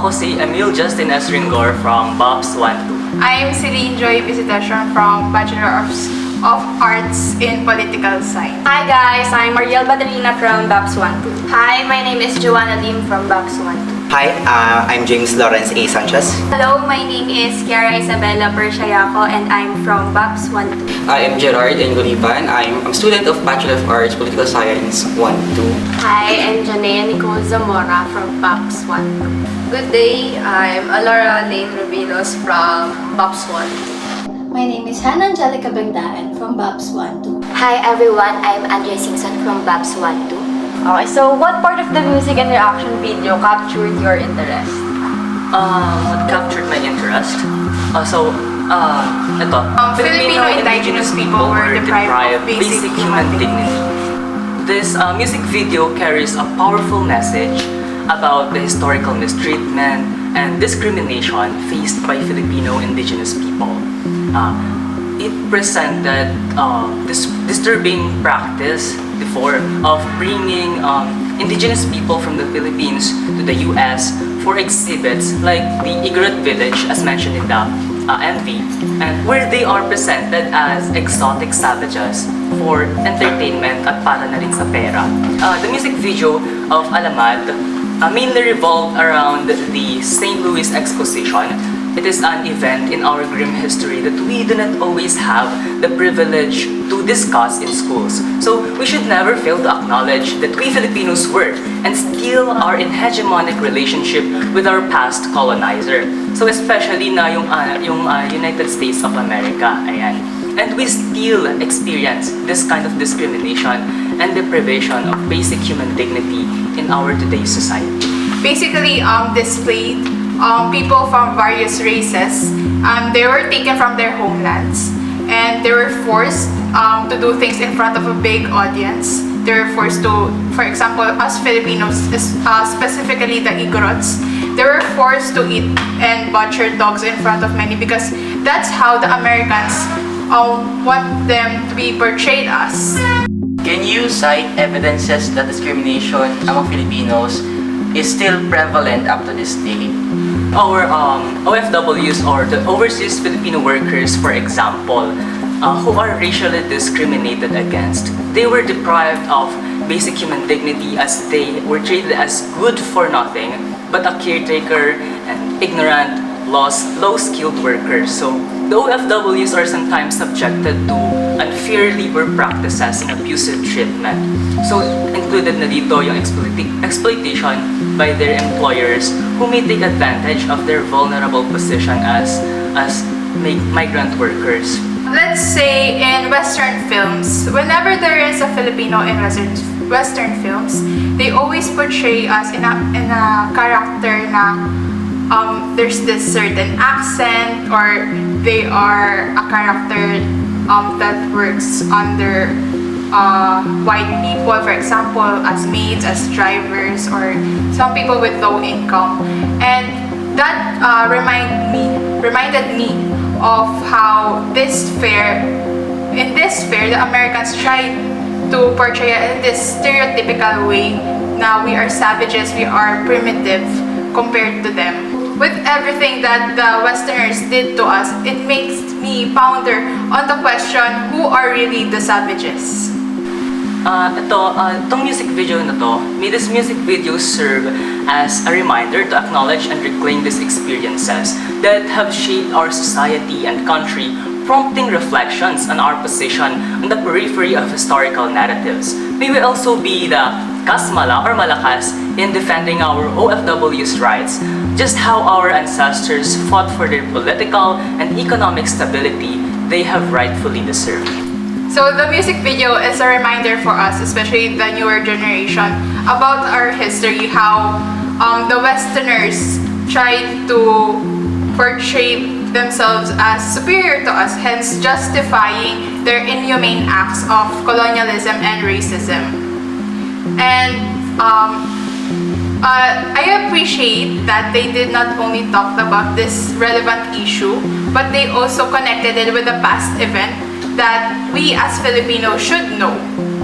Ako si Emil Justin S. Ringor from BOPS 1-2. I am Celine Joy Visitation from Bachelor of Arts in Political Science. Hi guys, I'm Mariel Baterina from BOPS 1-2. Hi, my name is Joanna Lim from BOPS 1-2. Hi, I'm James Lawrence A. Sanchez. Hello, my name is Kiara Isabella Pershayaco and I'm from BOPS 1-2. I am Gerard Engolipan. I'm a student of Bachelor of Arts Political Science 1-2. Hi, I'm Janea Nicole Zamora from BOPS 1-2. Good day, I'm Alora Lane Rubinos from BOPS 1-2. My name is Hannah Angelica Bangdaan from BOPS 1-2. Hi everyone, I'm Andrea Singson from BOPS 1-2. Okay, so what part of the music and reaction video captured your interest? What captured my interest? Ito. Filipino indigenous people were deprived of basic human dignity. This music video carries a powerful message about the historical mistreatment and discrimination faced by Filipino indigenous people. It presented this disturbing practice before of bringing indigenous people from the Philippines to the US for exhibits like the Igorot village as mentioned in the MV, and where they are presented as exotic savages for entertainment at para na rin sa pera. The music video of Alamad mainly revolved around the St. Louis Exposition. It is an event in our grim history that we do not always have the privilege to discuss in schools. So we should never fail to acknowledge that we Filipinos were and still are in hegemonic relationship with our past colonizer. So especially na yung United States of America. Ayan. And we still experience this kind of discrimination and deprivation of basic human dignity in our today's society. Basically, displayed people from various races. They were taken from their homelands and they were forced to do things in front of a big audience. They were forced to, for example, us Filipinos, specifically the Igorots, they were forced to eat and butcher dogs in front of many because that's how the Americans want them to be portrayed as. Can you cite evidences that discrimination among Filipinos is still prevalent up to this day? Our OFWs or the overseas Filipino workers, for example, who are racially discriminated against, they were deprived of basic human dignity as they were treated as good for nothing, but a caretaker and ignorant, low-skilled workers. So the OFWs are sometimes subjected to unfair labor practices and abusive treatment. So included na dito yung exploitation by their employers who may take advantage of their vulnerable position as migrant workers. Let's say in Western films, whenever there is a Filipino in Western films, they always portray us in a character na there's this certain accent or they are a character that works under white people, for example, as maids, as drivers, or some people with low income. And that reminded me of how in this fair, the Americans tried to portray it in this stereotypical way. Now we are savages, we are primitive compared to them. With everything that the Westerners did to us, it makes me ponder on the question, who are really the savages? Itong music video na to, may this music video serve as a reminder to acknowledge and reclaim these experiences that have shaped our society and country, prompting reflections on our position on the periphery of historical narratives. May we also be the Kasmala or Malakas in defending our OFW's rights, just how our ancestors fought for their political and economic stability they have rightfully deserved. So the music video is a reminder for us, especially the newer generation, about our history, how the Westerners tried to portray themselves as superior to us, hence justifying their inhumane acts of colonialism and racism. And I appreciate that they did not only talk about this relevant issue, but they also connected it with a past event that we as Filipinos should know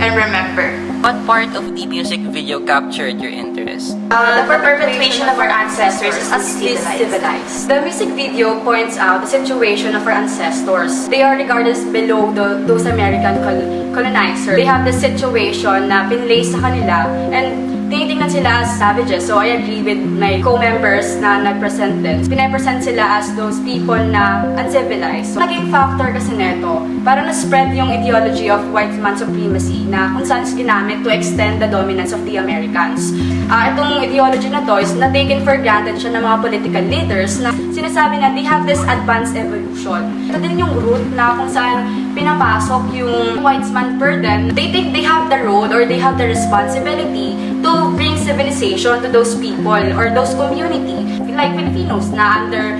and remember. What part of the music video captured your interest? The perpetuation of our ancestors as civilized. The music video points out the situation of our ancestors. They are regarded as below those American colonizers. They have the situation na pinlace sa kanila and tinitingnan sila as savages. So I agree with my co-members na nag-present din. Pinapresent sila as those people na uncivilized. So, naging factor kasi neto, parang na-spread yung ideology of white man supremacy na kung saan ginamit to extend the dominance of the Americans. Itong ideology na to is na-taken for granted siya ng mga political leaders na sinasabi na they have this advanced evolution. Ito din yung root na kung saan pinapasok yung white man burden. They think they have the role or they have the responsibility to bring civilization to those people or those community like Filipinos na under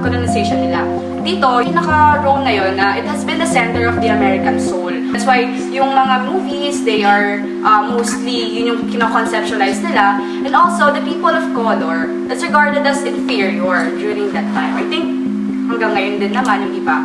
colonization nila. Dito, yung naka-row na yun, it has been the center of the American soul. That's why yung mga movies, they are mostly, yun yung kino-conceptualize nila. And also, the people of color, that's regarded as inferior during that time. I think hanggang ngayon din naman yung iba.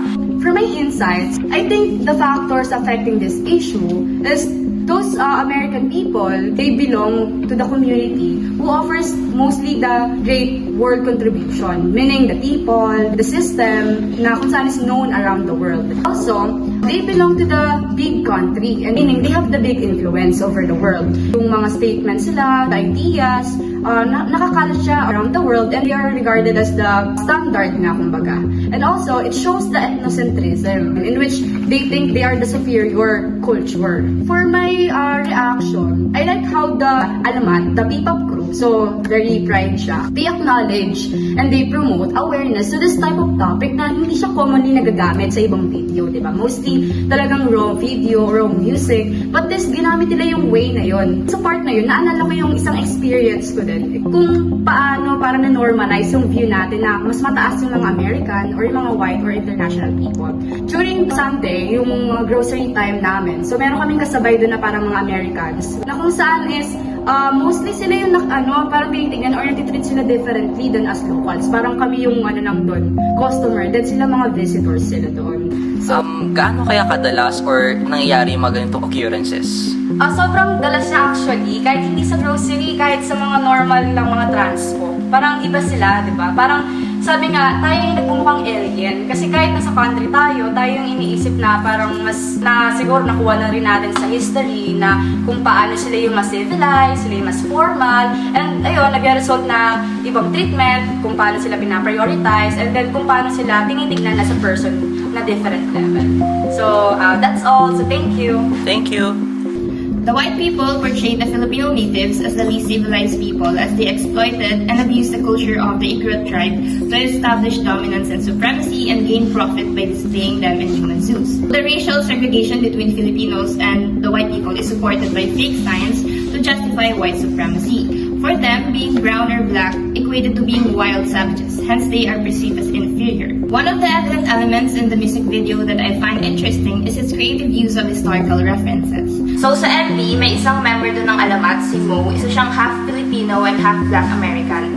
For my insights, I think the factors affecting this issue is those American people, they belong to the community who offers mostly the great world contribution, meaning the people, the system, na kung saan is known around the world. Also, they belong to the big country, and meaning they have the big influence over the world. Yung mga statements sila, the ideas, nakakalat siya around the world, and they are regarded as the standard na, kumbaga. And also, it shows the ethnocentrism in which they think they are the superior culture. For my reaction, I like how the Alamat, the P-pop group, so very pride siya, they acknowledge and they promote awareness to this type of topic na hindi siya commonly nagagamit sa ibang video, di ba? Mostly talagang raw video, raw music, but this, ginamit nila yung way na yon. Sa part na yun, naalala ko yung isang experience ko din, kung paano para na-normalize yung view natin na mas mataas yung mga American or yung mga white or international people. During Sunday, yung grocery time namin, so meron kaming kasabay doon na parang mga Americans, na kung saan is, mostly sila yung parang tinitingnan or natitreat sila differently than as locals. Parang kami yung lang doon, customer, then sila mga visitors sila doon. So, gaano kaya kadalas or nangyayari yung mga ganitong occurrences? Sobrang dalas na actually, kahit hindi sa grocery, kahit sa mga normal lang mga transpo. Parang iba sila, di ba? Parang sabi nga, tayo yung nagmumukhang alien. Kasi kahit nasa country tayo yung iniisip na parang mas, na siguro nakuha na rin natin sa history na kung paano sila yung mas civilized, sila yung mas formal. And ayun, nag-result na ibang treatment, kung paano sila pinaprioritize, and then kung paano sila tinitignan na sa person na different level. So, that's all. So, thank you. Thank you. The white people portrayed the Filipino natives as the least civilized people as they exploited and abused the culture of the Igorot tribe to establish dominance and supremacy and gain profit by displaying them in human zoos. The racial segregation between Filipinos and the white people is supported by fake science to justify white supremacy. For them, being brown or black equated to being wild savages, hence they are perceived as inferior. One of the evident elements in the music video that I find interesting is its creative use of historical references. So sa MV, may isang member doon ng Alamat, si Mo. Isa siyang half Filipino and half Black American.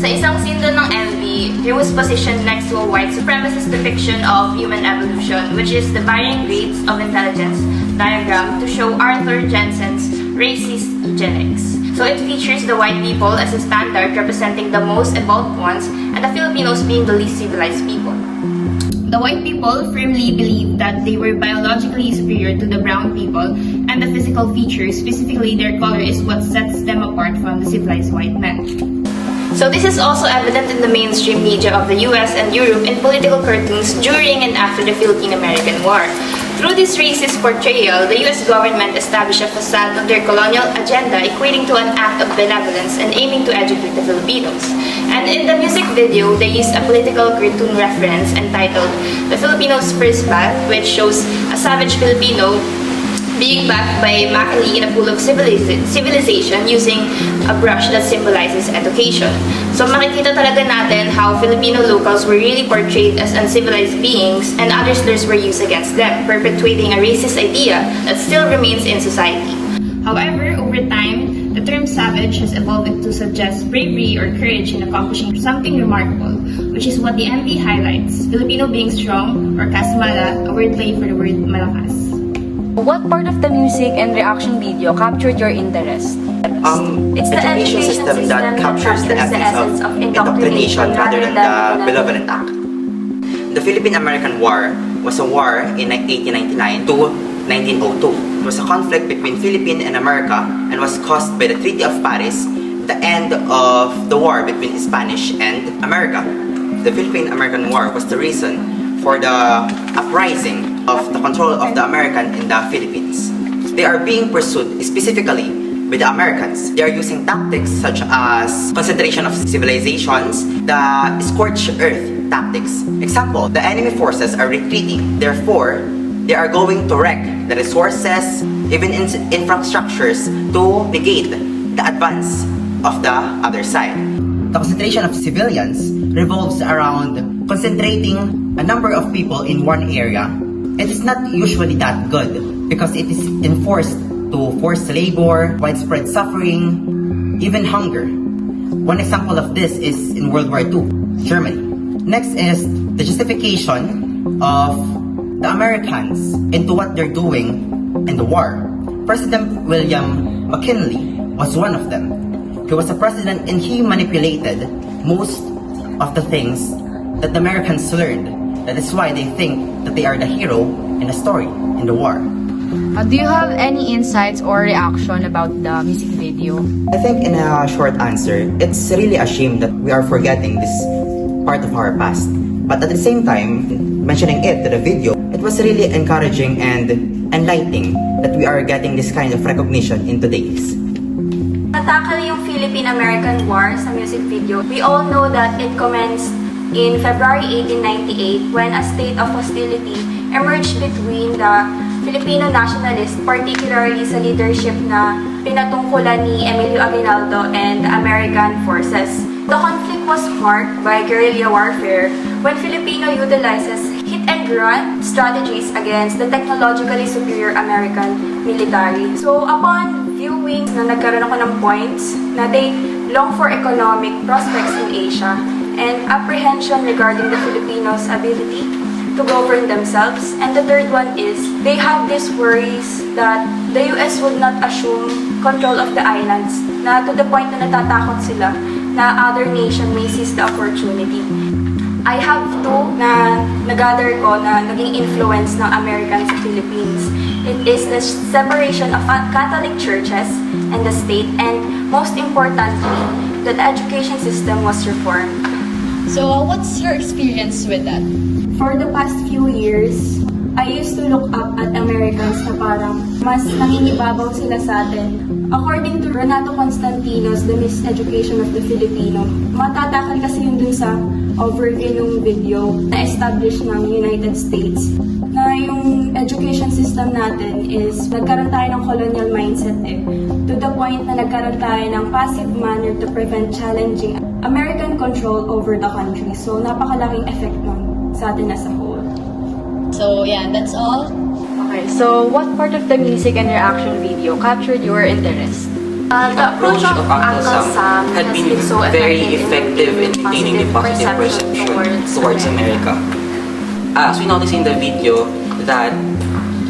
Sa isang scene doon ng MV, he was positioned next to a white supremacist depiction of human evolution, which is the varying grades of intelligence diagram to show Arthur Jensen's racist eugenics. So it features the white people as a standard representing the most evolved ones and the Filipinos being the least civilized people. The white people firmly believed that they were biologically superior to the brown people, and the physical features, specifically their color, is what sets them apart from the civilized white men. So this is also evident in the mainstream media of the US and Europe in political cartoons during and after the Philippine-American War. Through this racist portrayal, the US government established a facade of their colonial agenda equating to an act of benevolence and aiming to educate the Filipinos. And in the music video, they used a political cartoon reference entitled The Filipino's First Bath, which shows a savage Filipino being bathed by Makali in a pool of civilization using a brush that symbolizes education. So makikita talaga natin how Filipino locals were really portrayed as uncivilized beings and other slurs were used against them, perpetuating a racist idea that still remains in society. However, over time, the term savage has evolved to suggest bravery or courage in accomplishing something remarkable, which is what the MV highlights, Filipino being strong, or Kasmala, a wordplay for the word malakas. What part of the music and reaction video captured your interest? It's the education system that captures the essence of indoctrination rather than the benevolent act. The Philippine-American War was a war in 1899 to 1902. It was a conflict between Philippines and America and was caused by the Treaty of Paris, the end of the war between Spanish and America. The Philippine-American War was the reason for the uprising of the control of the American in the Philippines. They are being pursued specifically by the Americans. They are using tactics such as concentration of civilizations, the scorched earth tactics. Example, the enemy forces are retreating. Therefore, they are going to wreck the resources, even infrastructures to negate the advance of the other side. The concentration of civilians revolves around concentrating a number of people in one area. It is not usually that good because it is enforced to forced labor, widespread suffering, even hunger. One example of this is in World War II, Germany. Next is the justification of the Americans into what they're doing in the war. President William McKinley was one of them. He was a president and he manipulated most of the things that the Americans learned. That is why they think that they are the hero in the story, in the war. Do you have any insights or reaction about the music video? I think in a short answer, it's really a shame that we are forgetting this part of our past. But at the same time, mentioning it to the video, it was really encouraging and enlightening that we are getting this kind of recognition in today's. Natakal yung Philippine-American War sa music video. We all know that it commenced in February 1898 when a state of hostility emerged between the Filipino nationalists, particularly sa leadership na pinatungkulan ni Emilio Aguinaldo and the American forces. The conflict was marked by guerrilla warfare when Filipino utilizes hit-and-run strategies against the technologically superior American military. So upon viewing na nagkaroon ako ng points na they long for economic prospects in Asia and apprehension regarding the Filipinos' ability to govern themselves. And the third one is they have these worries that the US would not assume control of the islands, na to the point na natatakot sila na other nation may seize the opportunity. I have two na nagather ko na naging influence ng Americans sa Philippines. It is the separation of Catholic churches and the state, and most importantly, that the education system was reformed. So, what's your experience with that? For the past few years, I used to look up at Americans na parang mas nangingibabaw sila sa atin. According to Renato Constantinos, The Miseducation of the Filipino, matatakal kasi yun dun sa overview ng video na established ng United States na yung education system natin is nagkaroon tayo ng colonial mindset to the point na nagkaroon tayo ng passive manner to prevent challenging American control over the country. So napakalaking effect nun sa atin as a whole. So, yeah, that's all. Okay, so what part of the music and reaction video captured your interest? The approach of Uncle Sam had been very effective in maintaining the positive perception towards America. As we notice in the video that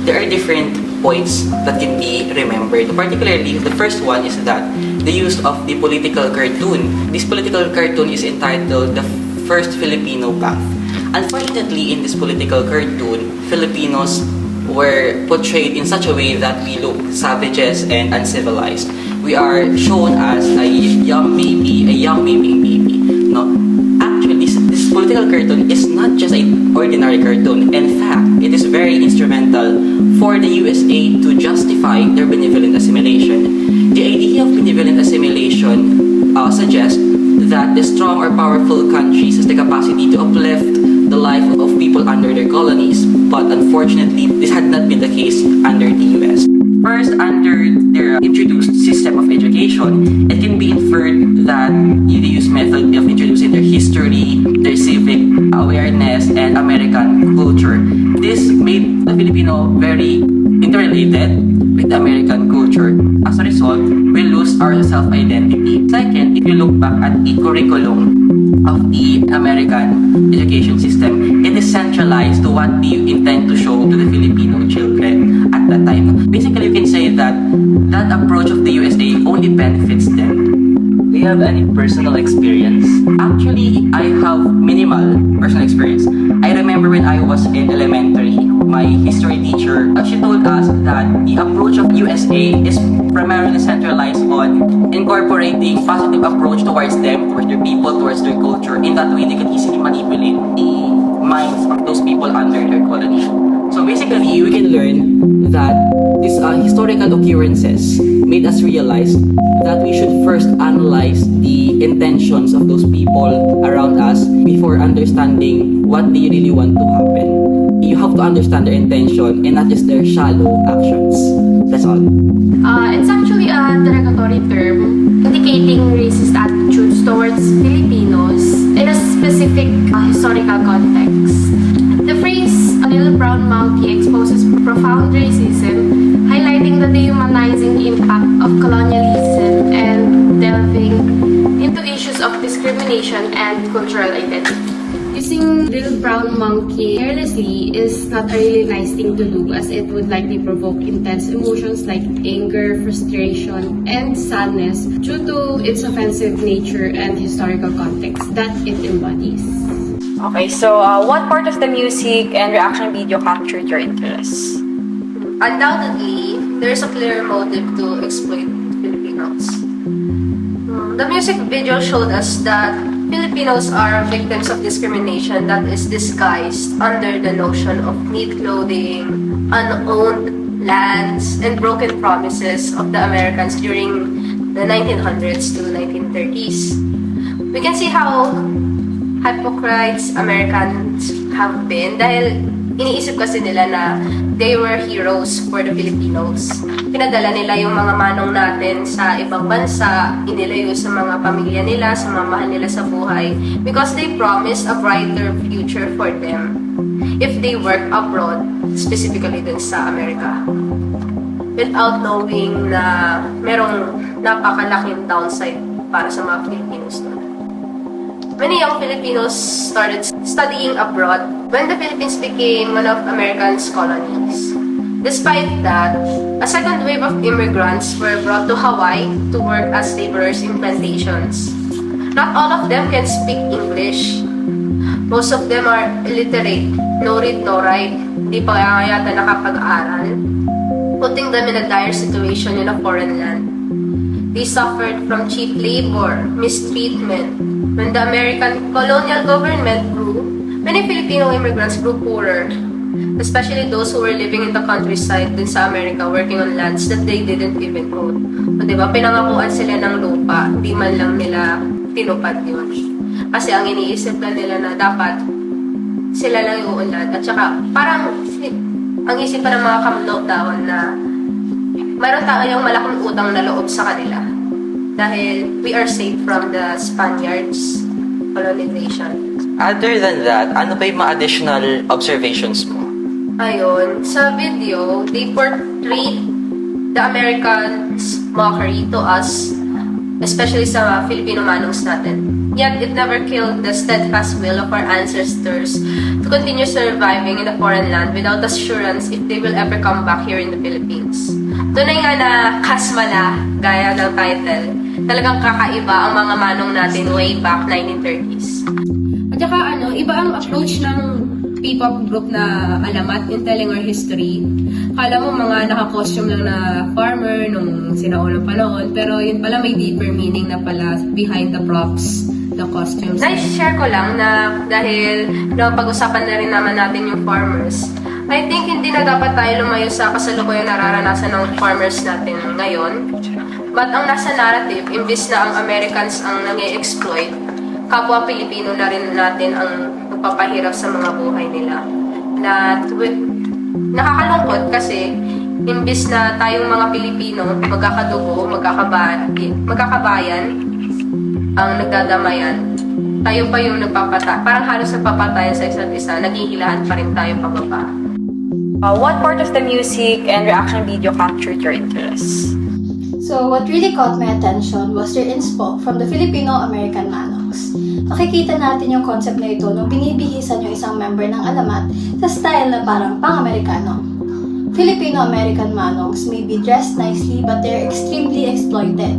there are different points that can be remembered. Particularly, the first one is that the use of the political cartoon. This political cartoon is entitled The First Filipino Path. Unfortunately, in this political cartoon, Filipinos were portrayed in such a way that we look savages and uncivilized. We are shown as a young baby, baby. No, actually, this political cartoon is not just an ordinary cartoon. In fact, it is very instrumental for the USA to justify their benevolent assimilation. The idea of benevolent assimilation suggests that the strong or powerful countries has the capacity to uplift the life of people under their colonies, but unfortunately, this had not been the case under the US. First, under their introduced system of education, it can be inferred that the use method of introducing their history, their civic awareness, and American culture. This made the Filipino very interrelated with the American culture. As a result, we lose our self-identity. Second, if you look back at the curriculum of the American education system, it is centralized to what they intend to show to the Filipino children at that time. Basically, you can say that that approach of the USA only benefits them. Do you have any personal experience? Actually, I have minimal personal experience. I remember when I was in elementary, my history teacher, she told us that the approach of USA is primarily centralized on incorporating positive approach towards them, towards their people, towards their culture. In that way, they can easily manipulate the minds of those people under their colony. So basically, we can learn that these historical occurrences made us realize that we should first analyze the intentions of those people around us before understanding what they really want to happen. You have to understand their intention and not just their shallow actions. That's all. It's actually a derogatory term indicating racist attitudes towards Filipinos in a specific historical context. The phrase "a little brown monkey" exposes profound racism, highlighting the dehumanizing impact of colonialism and delving into issues of discrimination and cultural identity. Using little brown monkey carelessly is not a really nice thing to do, as it would likely provoke intense emotions like anger, frustration, and sadness due to its offensive nature and historical context that it embodies. Okay, so what part of the music and reaction video captured your interest? Undoubtedly, there's a clear motive to exploit Filipinos. The music video showed us that Filipinos are victims of discrimination that is disguised under the notion of neat clothing, unowned lands, and broken promises of the Americans during the 1900s to 1930s. We can see how hypocrites Americans have been dahil iniisip kasi nila na they were heroes for the Filipinos. Pinadala nila yung mga manong natin sa ibang bansa, inilayo sa mga pamilya nila, sa mga mahal nila sa buhay, because they promised a brighter future for them if they work abroad, specifically dun sa Amerika. Without knowing na merong napakalaking downside para sa mga Filipinos doon. Many young Filipinos started studying abroad when the Philippines became one of America's colonies. Despite that, a second wave of immigrants were brought to Hawaii to work as laborers in plantations. Not all of them can speak English. Most of them are illiterate, no read, no write, hindi pa yata nakapag-aral, putting them in a dire situation in a foreign land. They suffered from cheap labor, mistreatment. When the American colonial government grew, many Filipino immigrants grew poorer, especially those who were living in the countryside dun sa America working on lands that they didn't even own. O diba, pinangakuan sila ng lupa, di man lang nila tinupad yun. Kasi ang iniisip na nila na dapat sila lang yung uunlad. At saka, parang ang isipan ng mga kamlockdown na mayroon tayong malaking utang na loob sa kanila. Dahil we are safe from the Spaniards' colonization. Other than that, ano ba yung mga additional observations mo? Ayun, sa video, they portrayed the Americans' mockery to us, especially sa Filipino manungs natin. Yet, it never killed the steadfast will of our ancestors to continue surviving in a foreign land without assurance if they will ever come back here in the Philippines. Tunay nga na Kasmala, gaya ng title, talagang kakaiba ang mga manong natin way back 1930s. At saka iba ang approach ng P-pop group na Alamat in telling our history. Kala mo mga naka-costume lang na farmer nung sinaunang panahon, pero yun pala may deeper meaning na pala behind the props, the costumes. Na-share ko lang na dahil pag-usapan na rin naman natin yung farmers, I think hindi na dapat tayo lumayo sa kasalukuyang nararanasan ng farmers natin ngayon. But ang nasa narrative, imbis na ang Americans ang nang-i-exploit, kapwa Pilipino na rin natin ang magpapahirap sa mga buhay nila. Nakakalungkot kasi imbis na tayong mga Pilipino magkakadugo, magkakabayan ang nagdadamayan, tayo pa yung parang halos nagpapatayan sa isa't isa, naghihilahan pa rin tayo pababa. What part of the music and reaction video captured your interest? So what really caught my attention was their inspo from the Filipino-American Manongs. Makikita natin yung concept na ito nung binibihisan yung isang member ng alamat sa style na parang pang-Amerikano. Filipino-American Manongs may be dressed nicely but they're extremely exploited.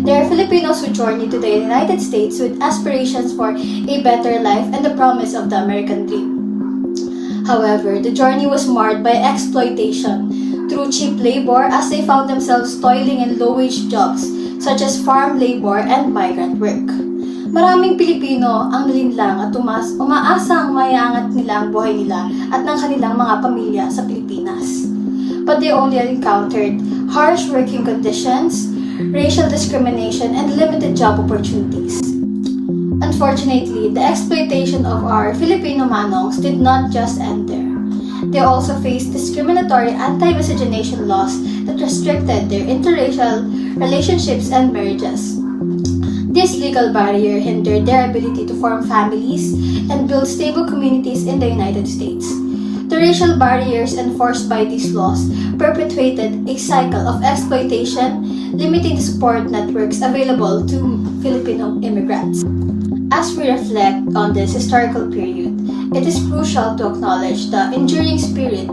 They are Filipinos who journey to the United States with aspirations for a better life and the promise of the American dream. However, the journey was marred by exploitation through cheap labor as they found themselves toiling in low-wage jobs such as farm labor and migrant work. Maraming Pilipino ang nalinlang at umaasang maiangat nila ang buhay nila at ng kanilang mga pamilya sa Pilipinas. But they only encountered harsh working conditions, racial discrimination, and limited job opportunities. Unfortunately, the exploitation of our Filipino Manongs did not just end there. They also faced discriminatory anti-miscegenation laws that restricted their interracial relationships and marriages. This legal barrier hindered their ability to form families and build stable communities in the United States. The racial barriers enforced by these laws perpetuated a cycle of exploitation, limiting the support networks available to Filipino immigrants. As we reflect on this historical period, it is crucial to acknowledge the enduring spirit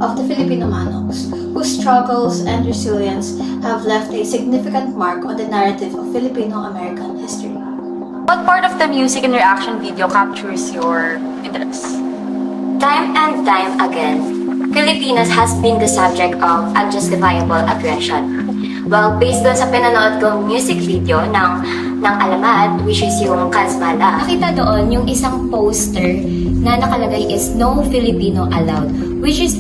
of the Filipino Manongs, whose struggles and resilience have left a significant mark on the narrative of Filipino-American history. What part of the music and reaction video captures your interest? Time and time again, Filipinos has been the subject of unjustifiable aggression. Well, based doon sa pinanood kong music video ng Alamat, which is yung Kasmala, nakita doon yung isang poster na nakalagay is No Filipino Allowed, which is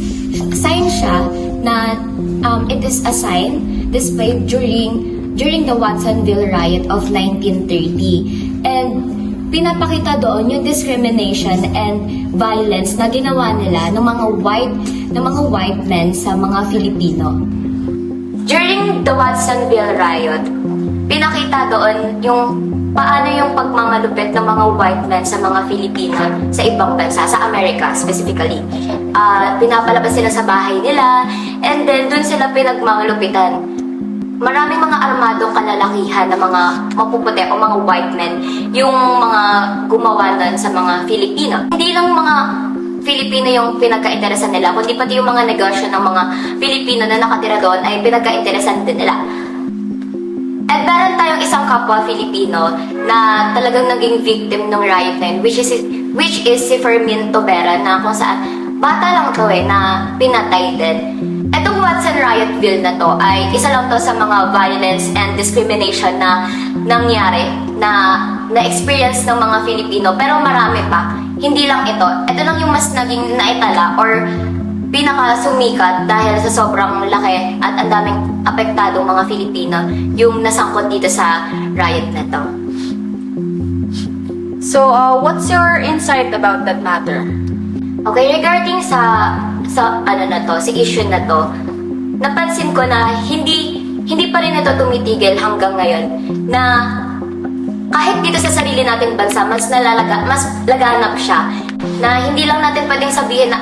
sign siya na it is a sign displayed during the Watsonville riot of 1930. And pinapakita doon yung discrimination and violence na ginawa nila ng mga white men sa mga Filipino. During the Watsonville riot, pinakita doon yung paano yung pagmamalupit ng mga white men sa mga Filipino sa ibang bansa, sa Amerika specifically. Pinapalabas sila sa bahay nila, and then doon sila pinagmamalupitan. Maraming mga armadong kalalakihan na mga mapuputi o mga white men yung mga gumawa nun sa mga Filipino. Hindi lang mga Filipino yung pinagka-interesan nila, kundi pati yung mga negosyo ng mga Filipino na nakatira doon ay pinagka-interesan din nila. At meron tayong isang kapwa Filipino na talagang naging victim ng riot na yun, which is si Fermin Tobera, na kung saan bata lang to na pinatay din. Etong Watson Riot Bill na to ay isa lang to sa mga violence and discrimination na nangyari, na experience ng mga Filipino, pero marami pa. Hindi lang ito. Ito lang yung mas naging naitala or pinaka-sumikat dahil sa sobrang laki at ang daming apektadong mga Filipino yung nasangkot dito sa riot na to. So, what's your insight about that matter? Okay, regarding sa issue na to, napansin ko na hindi pa rin ito tumitigil hanggang ngayon, na kahit dito sa sarili nating bansa, mas laganap siya. Na hindi lang natin pwedeng sabihin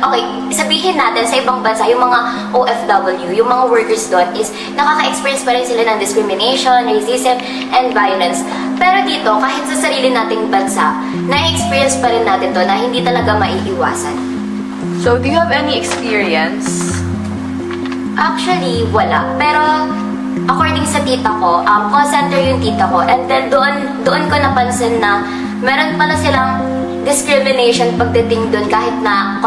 natin sa ibang bansa, yung mga OFW, yung mga workers doon is nakaka-experience pa rin sila ng discrimination, racism, and violence. Pero dito, kahit sa sarili nating bansa, na-experience pa rin natin to na hindi talaga maiiwasan. So, do you have any experience? Actually, wala. Pero, according sa tita ko, call center yung tita ko, and then doon ko napansin na meron pala silang discrimination pagdating doon kahit na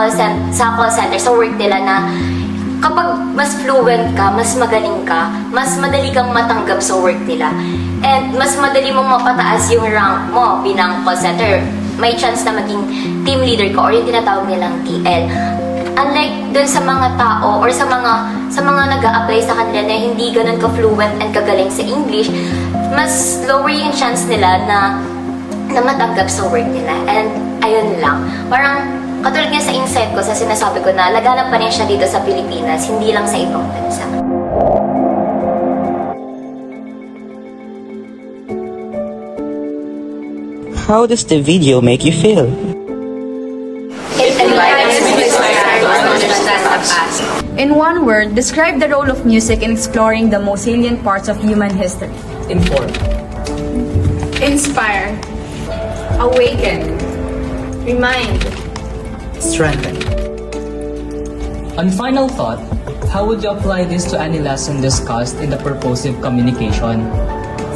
sa call center, sa work nila, na kapag mas fluent ka, mas magaling ka, mas madali kang matanggap sa work nila. And mas madali mong mapataas yung rank mo bilang call center. May chance na maging team leader ka or yung tinatawag nilang TL. Unlike dun sa mga tao or sa mga nag-a-apply sa kanila na hindi ganun ka-fluent and kagaling sa English, mas lower yung chance nila na matanggap sa work nila. And ayun lang. Parang katulad nga sa insight ko, sa sinasabi ko na laganap pa rin siya dito sa Pilipinas, hindi lang sa ibang bansa. How does the video make you feel? It enlightens me to understand the past. In one word, describe the role of music in exploring the most salient parts of human history. Inform. Inspire. Awaken. Remind. Strengthen. On final thought, how would you apply this to any lesson discussed in the purposive communication?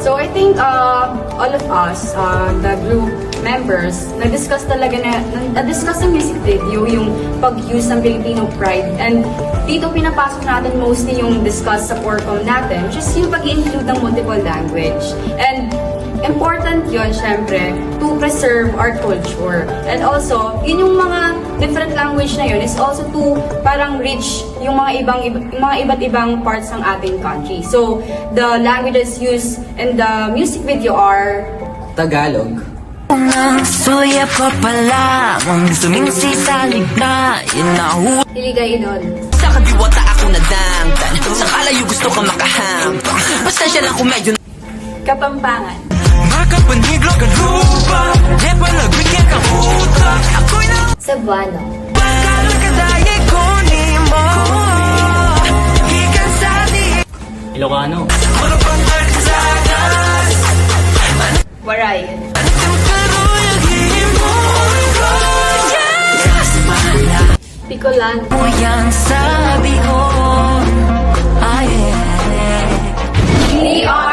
So I think all of us, the group members, na-discuss ng music video yung pag-use ng Filipino pride. And dito pinapasok natin mostly yung discuss sa Porcom natin, which is yung pag-include ng multiple language. And important yun, syempre, to preserve our culture. And also, yun yung mga different language na yun is also to parang reach yung mga iba't ibang parts ng ating country. So, the languages used in the music video are Tagalog, Suya pa pala ang sumingsi sa ligna Hiligaynon, Sa kadiwata ako nadangtan Sa kalayo gusto ka makahampa Basta siya lang kung medyo Kapampangan, Makapaniglo ka lupa Di pa nagwikyan ka utak Ako'y na Cebuano, Kalakadaye ko ni mo Hikan sa di Ilocano. Wala pang arsagas Waray, Bicolano, Yang sabi ko Ay, We are